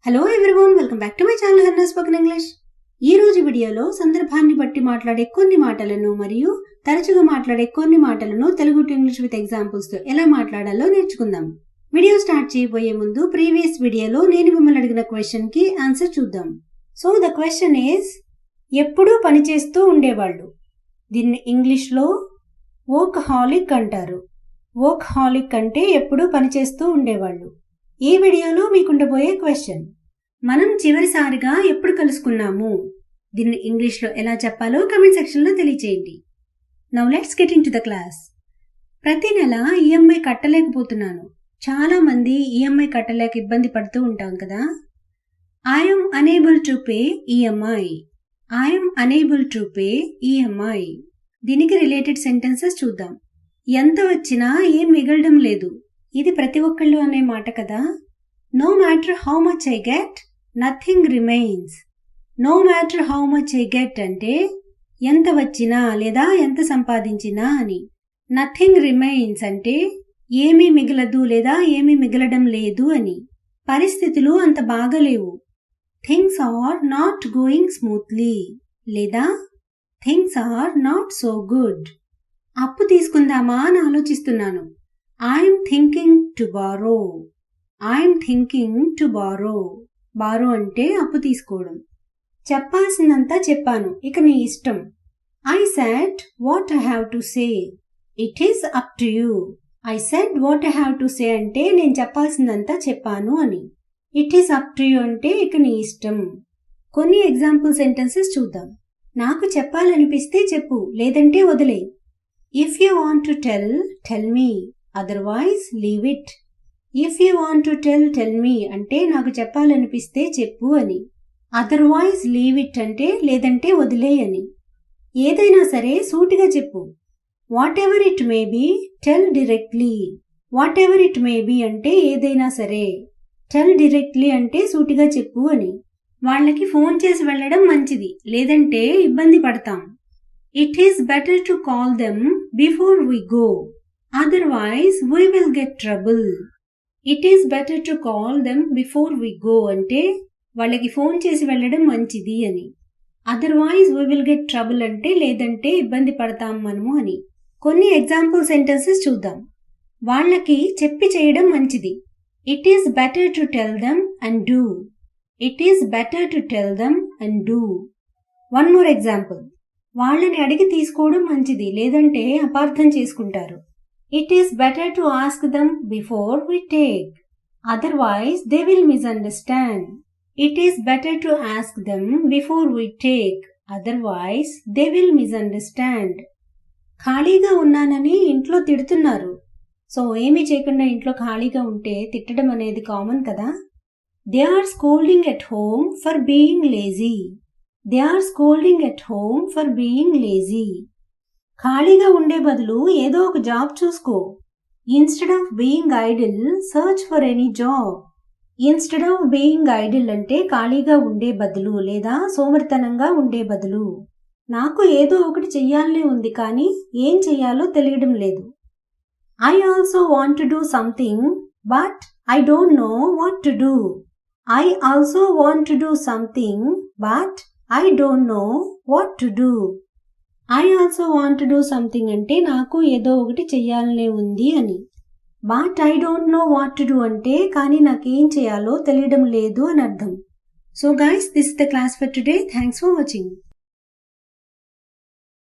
Hello everyone, welcome back to my channel Harnath spoken English. ఈ రోజు వీడియోలో సందర్భాన్ని బట్టి మాట్లాడే కొన్ని మాటలను మరియు తరచుగా మాట్లాడే కొన్ని మాటలను Telugu to English with examples తో ఎలా మాట్లాడాలో నేర్చుకుందాం. వీడియో స్టార్ట్ చేయబోయే ముందు ప్రీవియస్ వీడియోలో నేను మిమ్మల్ని అడిగిన క్వశ్చన్ కి ఆన్సర్ చూద్దాం. సో ద క్వశ్చన్ ఈస్, ఎప్పుడూ పనిచేస్తూ ఉండేవాళ్ళు. దీన్ని ఇంగ్లీష్ లో వర్క్హాలిక్ అంటారు. వర్క్హాలిక్ అంటే ఎప్పుడూ పనిచేస్తూ ఉండేవాళ్ళు. ఈ వీడియోలో మీకుండబోయే క్వశ్చన్, మనం చివరిసారిగా ఎప్పుడు కలుసుకున్నాము? దీన్ని ఇంగ్లీష్ లో ఎలా చెప్పాలో కామెంట్ సెక్షన్ లో తెలియజేయండి. Now let's get in to the class. ప్రతి నెల ఈఎంఐ కట్టలేకపోతున్నాను. చాలా మంది ఈఎంఐ కట్టలేక ఇబ్బంది పడుతూ ఉంటాం కదా. I'm unable to pay EMI. I'm unable to pay EMI. దీనికి రిలేటెడ్ సెంటెన్సెస్ చూద్దాం. ఎంత వచ్చినా ఏం మిగలడం లేదు. ఇది ప్రతి ఒక్కళ్ళు అనే మాట కదా. No matter how much I get, nothing remains. No matter how much I get అంటే ఎంత వచ్చినా లేదా ఎంత సంపాదించినా అని. నథింగ్ రిమైన్స్ అంటే ఏమీ మిగలదు లేదా ఏమీ మిగలడం లేదు అని. పరిస్థితులు అంత బాగలేవు. Things are not going smoothly లేదా things are not so good. అప్పు తీసుకుందామా అని ఆలోచిస్తున్నాను. I'm thinking to borrow. I'm thinking to borrow. Borrow అంటే అప్పు తీసుకోవడం. చెప్పాల్సిందంతా చెప్పాను, ఇక నీ ఇష్టం. I said what I have to say. It is up to you. I said what I have to say అంటే నేను చెప్పాల్సిందంతా చెప్పాను అని. It is up to you అంటే ఇక నీ ఇష్టం. కొన్ని ఎగ్జాంపుల్ సెంటెన్సెస్ చూద్దాం. నాకు చెప్పాలనిపిస్తే చెప్పు, లేదంటే వదిలే. If you want to tell, tell me. Otherwise, leave it. If you want to tell me అంటే నాకు చెప్పాలనిపిస్తే చెప్పు అని. Otherwise, leave it అంటే లేదంటే వదిలే అని. ఏదైనా సరే సూటిగా చెప్పు. Whatever it may be, tell directly. Whatever it may be అంటే ఏదైనా సరే. Tell directly అంటే సూటిగా చెప్పు అని. వాళ్ళకి ఫోన్ చేసి వెళ్ళడం మంచిది, లేదంటే ఇబ్బంది పడతాం. It is better to call them before we go. Otherwise, we will get trouble. It is better to call them before we go అంటే వాళ్ళకి ఫోన్ చేసి వెళ్ళడం మంచిది అని. Otherwise, we will get trouble అంటే లేదంటే ఇబ్బంది పడతాం మనము అని. కొన్ని ఎగ్జాంపుల్ సెంటెన్సెస్ చూద్దాం. వాళ్ళకి చెప్పి చేయడం మంచిది. It is better to tell them and do. It is better to tell them and do. One more example. వాళ్ళని అడిగి తీసుకోవడం మంచిది, లేదంటే అపార్థం చేసుకుంటారు. It is better to ask them before we take. Otherwise, they will misunderstand. It is better to ask them before we take. Otherwise, they will misunderstand. ఖాళీగా ఉన్నానని ఇంట్లో తిడుతున్నారు. సో ఏమీ చేయకుండా ఇంట్లో ఖాళీగా ఉంటే తిట్టడం అనేది కామన్ కదా. They are scolding at home for being lazy. They are scolding at home for being lazy. ఖాళీగా ఉండే బదులు ఏదో ఒక జాబ్ చూసుకో. Instead of being idle, search for any job. Instead of being idle అంటే ఖాళీగా ఉండే బదులు లేదా సోమరితనంగా ఉండే బదులు. నాకు ఏదో ఒకటి చెయ్యాలనే ఉంది, కానీ ఏం చెయ్యాలో తెలియడం లేదు. I also want to do something, but I don't know what to do. I also want to do something, but I don't know what to do. I also want to do something అంటే నాకు ఏదో ఒకటి చెయ్యాలనే ఉంది అని. But I don't know what to do అంటే కానీ నాకేం చేయాలో తెలియడం లేదు అని అర్థం. So guys, this is the class for today. Thanks for watching.